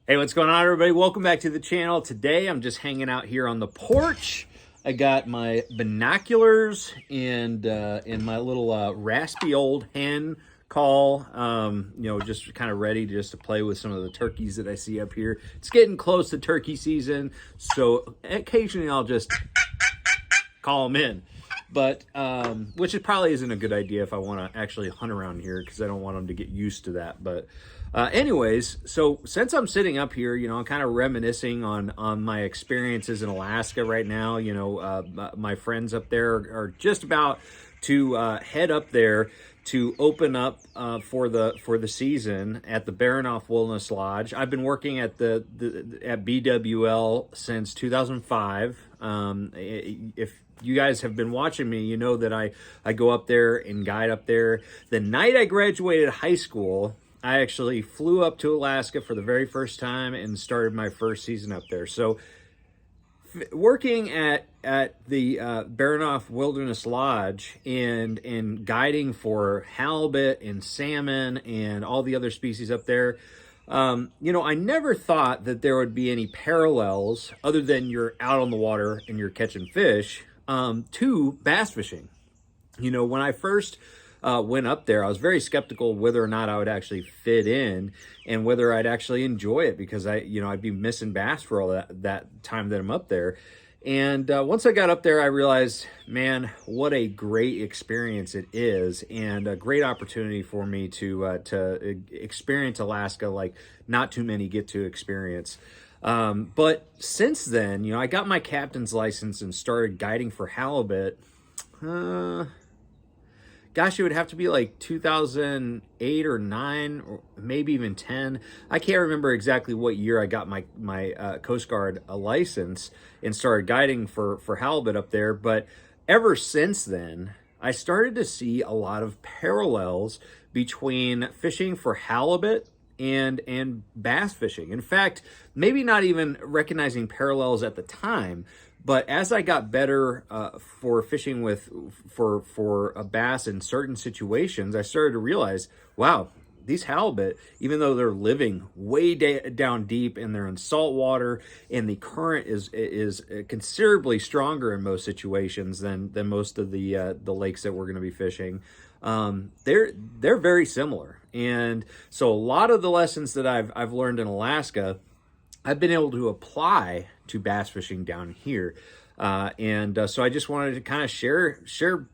Hey, what's going on, everybody? Welcome back to the channel. Today, I'm just hanging out here on the porch. I got my binoculars and my little raspy old hen call, just kind of ready just to play with some of the turkeys that I see up here. It's getting close to turkey season, so occasionally I'll just call them in. But, which probably isn't a good idea if I want to actually hunt around here, because I don't want them to get used to that. But anyways, so since I'm sitting up here, I'm kind of reminiscing on my experiences in Alaska right now. My friends up there are just about to head up there to open up for the season at the Burghoff Wilderness Lodge. I've been working at at BWL since 2005. If you guys have been watching me, you know that I go up there and guide up there. The night I graduated high school, I actually flew up to Alaska for the very first time and started my first season up there. So working at the Burghoff Wilderness Lodge and guiding for halibut and salmon and all the other species up there, I never thought that there would be any parallels other than you're out on the water and you're catching fish to bass fishing. When I first went up there, I was very skeptical whether or not I would actually fit in and whether I'd actually enjoy it, because I'd be missing bass for all that time that I'm up there. And once I got up there, I realized, man, what a great experience it is, and a great opportunity for me to experience Alaska like not too many get to experience. But since then, I got my captain's license and started guiding for halibut. Gosh, it would have to be like 2008 or 9, or maybe even 10. I can't remember exactly what year I got my Coast Guard license and started guiding for halibut up there. But ever since then, I started to see a lot of parallels between fishing for halibut and bass fishing. In fact, maybe not even recognizing parallels at the time, but as I got better for fishing for a bass in certain situations, I started to realize, wow, these halibut, even though they're living way down deep and they're in salt water and the current is considerably stronger in most situations than most of the lakes that we're going to be fishing, they're very similar. And so a lot of the lessons that I've learned in Alaska, I've been able to apply to bass fishing down here. So I just wanted to kind of share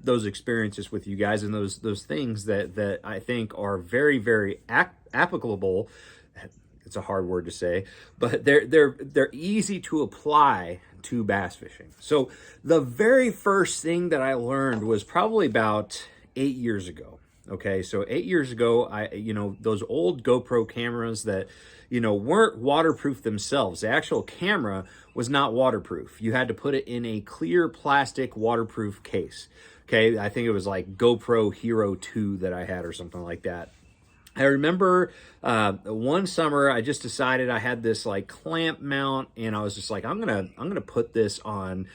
those experiences with you guys, and those things that I think are very, very applicable. It's a hard word to say, but they're easy to apply to bass fishing. So the very first thing that I learned was probably about 8 years ago. Okay, so 8 years ago, those old GoPro cameras that, weren't waterproof themselves. The actual camera was not waterproof. You had to put it in a clear plastic waterproof case. Okay, I think it was like GoPro Hero 2 that I had or something like that. I remember one summer I just decided I had this like clamp mount, and I was just like, I'm gonna put this on,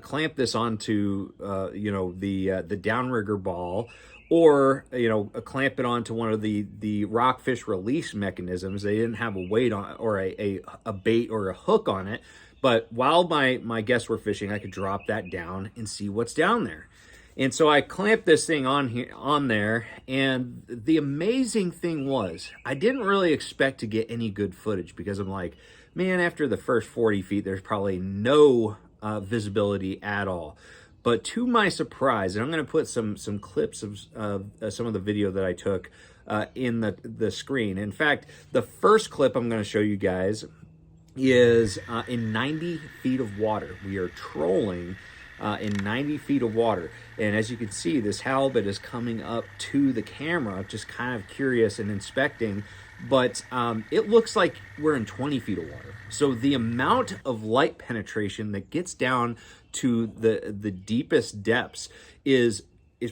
clamp this onto the downrigger ball, or clamp it onto one of the rockfish release mechanisms. They didn't have a weight on, or a bait or a hook on it, but while my guests were fishing, I could drop that down and see what's down there. And so I clamped this thing on there, and the amazing thing was I didn't really expect to get any good footage, because I'm like, man, after the first 40 feet, there's probably no visibility at all. But to my surprise, and I'm going to put some clips of some of the video that I took in the screen. In fact, the first clip I'm going to show you guys is in 90 feet of water. We are trolling in 90 feet of water. And as you can see, this halibut is coming up to the camera, just kind of curious and inspecting. But it looks like we're in 20 feet of water. So the amount of light penetration that gets down to the deepest depths is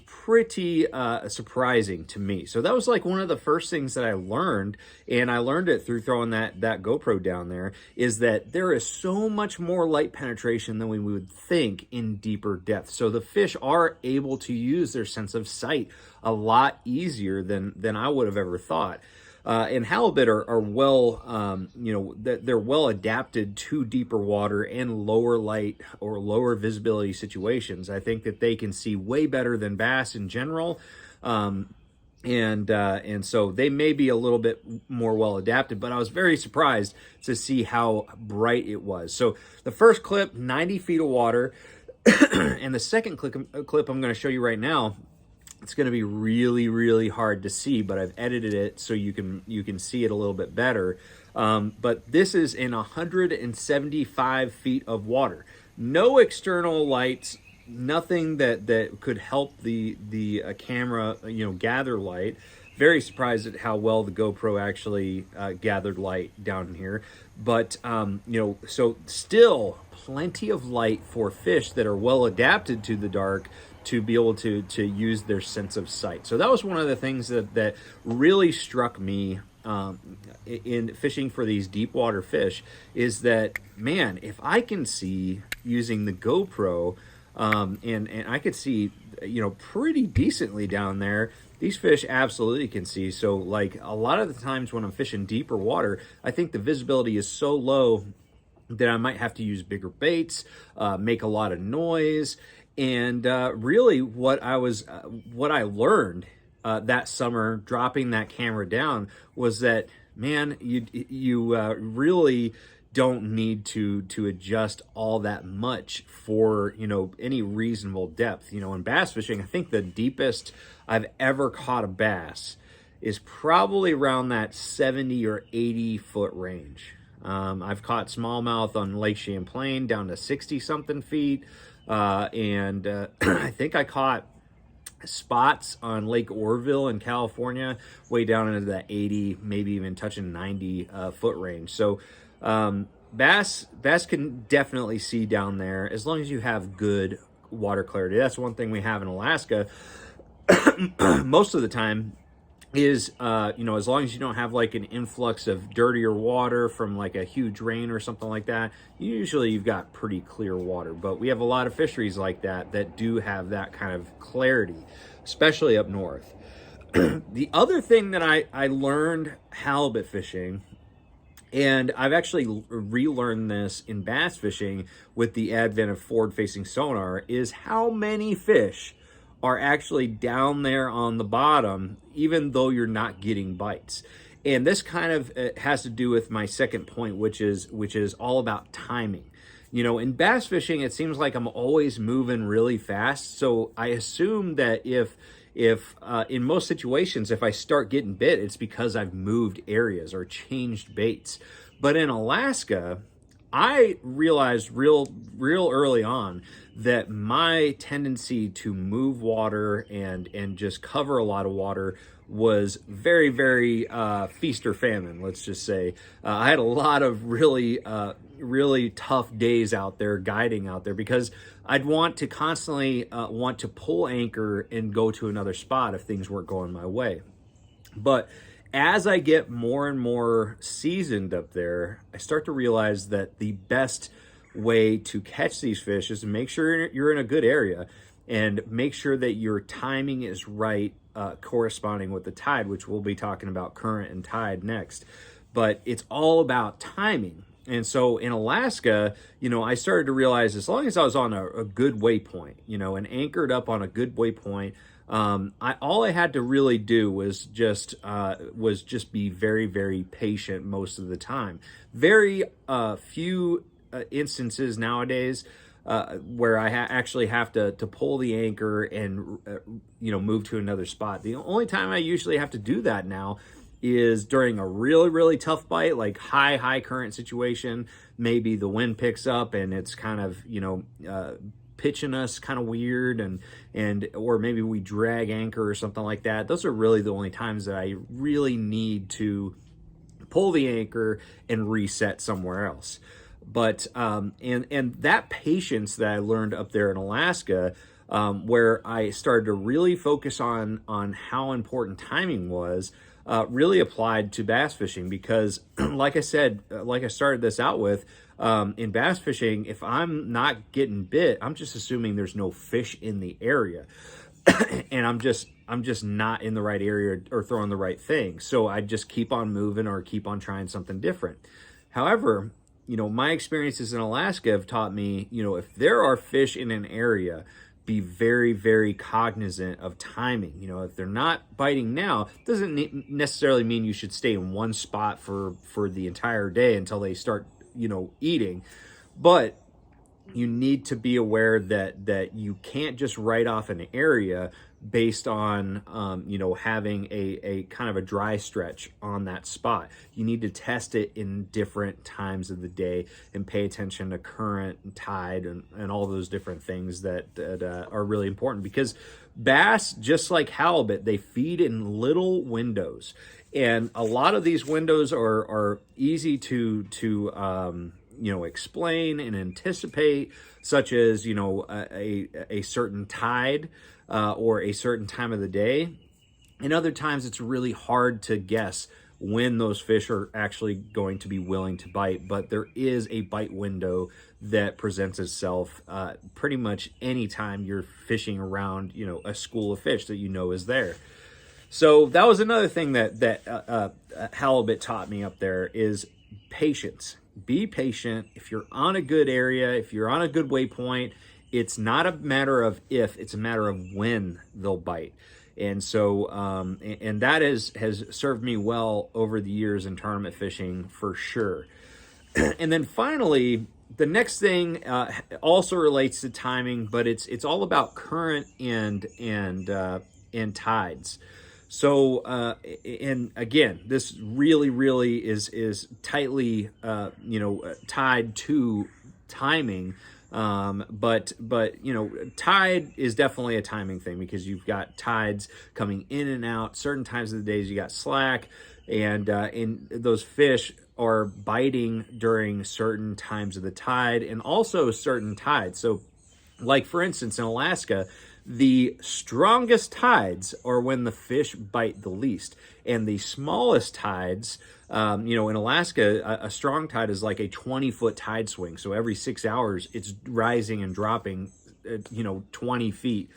pretty surprising to me. So that was like one of the first things that I learned, and I learned it through throwing that GoPro down there, is that there is so much more light penetration than we would think in deeper depth. So the fish are able to use their sense of sight a lot easier than I would have ever thought. And halibut are well, they're well adapted to deeper water and lower light or lower visibility situations. I think that they can see way better than bass in general. And so they may be a little bit more well adapted, but I was very surprised to see how bright it was. So the first clip, 90 feet of water, and the second clip I'm going to show you right now, it's going to be really, really hard to see, but I've edited it so you can see it a little bit better. But this is in 175 feet of water. No external lights, nothing that could help the camera, gather light. Very surprised at how well the GoPro actually gathered light down here. But, so still plenty of light for fish that are well adapted to the dark to be able to use their sense of sight. So that was one of the things that really struck me in fishing for these deep water fish, is that, man, if I can see using the GoPro, and I could see, pretty decently down there, these fish absolutely can see. So like a lot of the times when I'm fishing deeper water, I think the visibility is so low that I might have to use bigger baits, make a lot of noise. And really what I learned that summer dropping that camera down was that, man, you really don't need to adjust all that much for any reasonable depth. In bass fishing, I think the deepest I've ever caught a bass is probably around that 70 or 80 foot range. I've caught smallmouth on Lake Champlain down to 60 something feet, and I think I caught spots on Lake Orville in California way down into that 80, maybe even touching 90 foot range. So bass can definitely see down there as long as you have good water clarity. That's one thing we have in Alaska most of the time is, as long as you don't have like an influx of dirtier water from like a huge rain or something like that, usually you've got pretty clear water. But we have a lot of fisheries like that do have that kind of clarity, especially up north. The other thing that I learned halibut fishing, and I've actually relearned this in bass fishing with the advent of forward-facing sonar, is how many fish are actually down there on the bottom, even though you're not getting bites. And this kind of has to do with my second point, which is all about timing. In bass fishing, it seems like I'm always moving really fast. So I assume that if in most situations, if I start getting bit, it's because I've moved areas or changed baits. But in Alaska, I realized real early on that my tendency to move water and just cover a lot of water was very, very feast or famine, let's just say. I had a lot of really tough days out there, guiding out there, because I'd want to constantly want to pull anchor and go to another spot if things weren't going my way. But as I get more and more seasoned up there, I start to realize that the best way to catch these fish is to make sure you're in a good area and make sure that your timing is right, corresponding with the tide, which we'll be talking about current and tide next. But it's all about timing. And so in Alaska, I started to realize as long as I was on a good waypoint, and anchored up on a good waypoint, all I had to really do was just be very, very patient most of the time. Very few instances nowadays where I actually have to pull the anchor and move to another spot. The only time I usually have to do that now is during a really, really tough bite, like high current situation. Maybe the wind picks up and it's kind of pitching us kind of weird, and or maybe we drag anchor or something like that. Those are really the only times that I really need to pull the anchor and reset somewhere else. But and that patience that I learned up there in Alaska, where I started to really focus on how important timing was, really applied to bass fishing, because like I said, like I started this out with, in bass fishing, if I'm not getting bit, I'm just assuming there's no fish in the area. And I'm just I'm just not in the right area or throwing the right thing. So I just keep on moving or keep on trying something different. However, my experiences in Alaska have taught me, if there are fish in an area, be very, very cognizant of timing. If they're not biting now, doesn't necessarily mean you should stay in one spot for the entire day until they start, eating. But you need to be aware that you can't just write off an area based on having a kind of a dry stretch on that spot. You need to test it in different times of the day and pay attention to current and tide and all those different things that are really important, because bass, just like halibut, they feed in little windows, and a lot of these windows are easy to explain and anticipate, such as, a certain tide or a certain time of the day. And other times it's really hard to guess when those fish are actually going to be willing to bite. But there is a bite window that presents itself pretty much anytime you're fishing around, a school of fish that is there. So that was another thing that halibut taught me up there, is patience. Be patient. If you're on a good area, if you're on a good waypoint, it's not a matter of if, it's a matter of when they'll bite. And so, and that has served me well over the years in tournament fishing for sure. And then finally, the next thing also relates to timing, but it's all about current and tides. So, and again, this really is tightly, tied to timing. But tide is definitely a timing thing, because you've got tides coming in and out. Certain times of the days you got slack, and those fish are biting during certain times of the tide and also certain tides. So, like for instance, in Alaska, the strongest tides are when the fish bite the least, and the smallest tides, in Alaska, a strong tide is like a 20-foot tide swing. So every 6 hours, it's rising and dropping, 20 feet.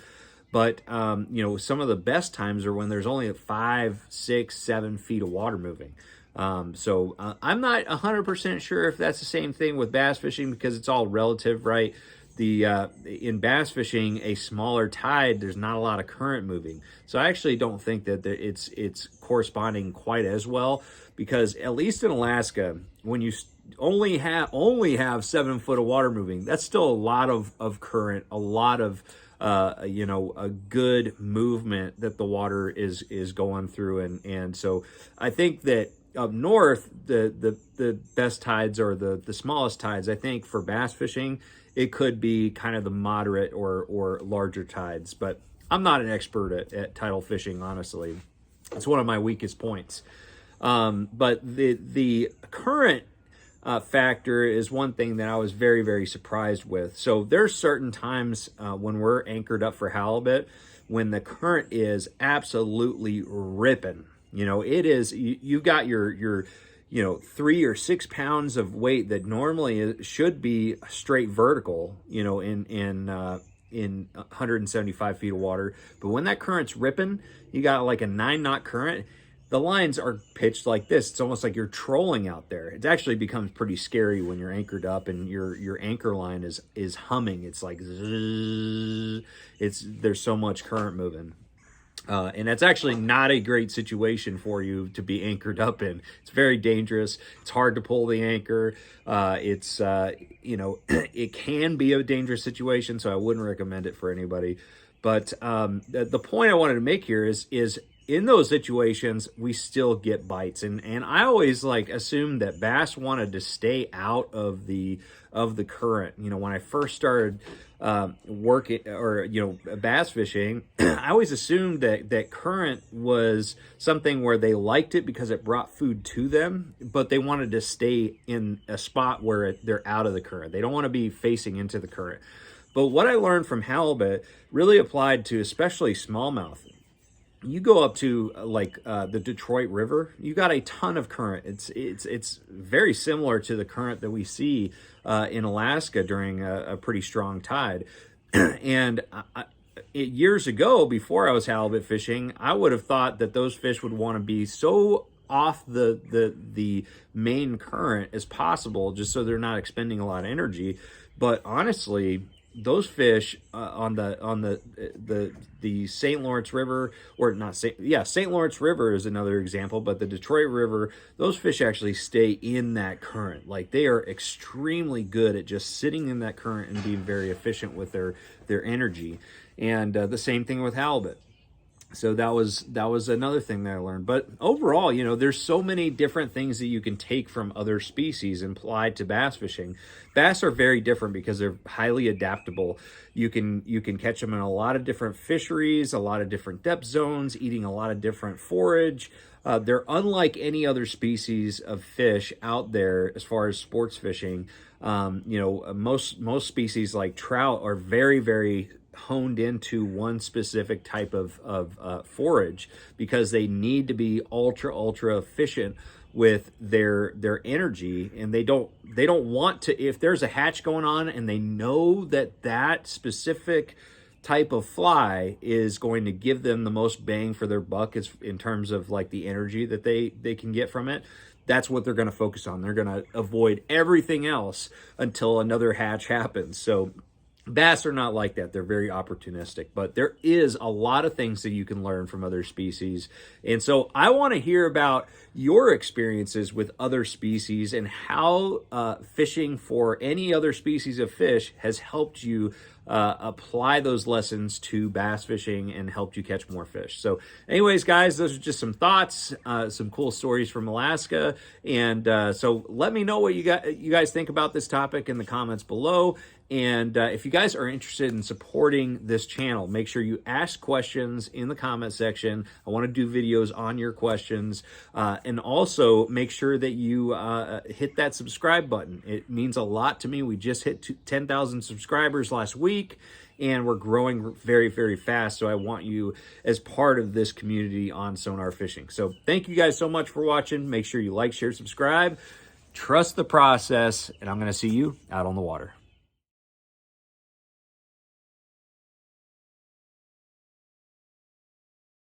But, some of the best times are when there's only 5, 6, 7 feet of water moving. So I'm not 100% sure if that's the same thing with bass fishing, because it's all relative, right? In bass fishing, a smaller tide, there's not a lot of current moving. So I actually don't think that it's corresponding quite as well, because at least in Alaska, when you only have 7 foot of water moving, that's still a lot of current, a lot of a good movement that the water is going through. And so I think that up north, the best tides are the smallest tides. I think for bass fishing, it could be kind of the moderate or larger tides, but I'm not an expert at tidal fishing, honestly. It's one of my weakest points. But the current factor is one thing that I was very, very surprised with. So there's certain times when we're anchored up for halibut, when the current is absolutely ripping. It is, you got your 3 or 6 pounds of weight that normally should be straight vertical, in 175 feet of water. But when that current's ripping, you got like a 9-knot current. The lines are pitched like this. It's almost like you're trolling out there. It actually becomes pretty scary when you're anchored up and your anchor line is humming. It's like zzz. There's so much current moving. And that's actually not a great situation for you to be anchored up in. It's very dangerous. It's hard to pull the anchor. It can be a dangerous situation, so I wouldn't recommend it for anybody. But the point I wanted to make here is in those situations, we still get bites. And I always assumed that bass wanted to stay out of the current. When I first started working or bass fishing, I always assumed that current was something where they liked it because it brought food to them, but they wanted to stay in a spot where they're out of the current. They don't want to be facing into the current. But what I learned from halibut really applied to especially smallmouth. You go up to the Detroit River, you got a ton of current. It's very similar to the current that we see in Alaska during a pretty strong tide. And years ago, before I was halibut fishing, I would have thought that those fish would want to be so off the main current as possible, just so they're not expending a lot of energy. But honestly, those fish on the St. Lawrence River, or not St. Lawrence River is another example, but the Detroit River, those fish actually stay in that current. Like, they are extremely good at just sitting in that current and being very efficient with their energy. And the same thing with halibut. So that was another thing that I learned. But overall, you know, there's so many different things that you can take from other species and apply to bass fishing. Bass are very different because they're highly adaptable. You can catch them in a lot of different fisheries, a lot of different depth zones, eating a lot of different forage. They're unlike any other species of fish out there as far as sports fishing. You know, most species like trout are very, very honed into one specific type of forage, because they need to be ultra efficient with their energy, and they don't want to, if there's a hatch going on and they know that specific type of fly is going to give them the most bang for their buck is in terms of like the energy that they can get from it, that's what they're going to focus on. They're going to avoid everything else until another hatch happens. So bass are not like that. They're very opportunistic, but there is a lot of things that you can learn from other species. And so I want to hear about your experiences with other species and how fishing for any other species of fish has helped you apply those lessons to bass fishing and helped you catch more fish. So anyways, guys, those are just some thoughts, some cool stories from Alaska. And so let me know what you guys think about this topic in the comments below. And if you guys are interested in supporting this channel, make sure you ask questions in the comment section. I want to do videos on your questions. And also make sure that you hit that subscribe button. It means a lot to me. We just hit 10,000 subscribers last week, and we're growing very, very fast. So I want you as part of this community on Sonar Fishing. So thank you guys so much for watching. Make sure you like, share, subscribe. Trust the process, and I'm going to see you out on the water.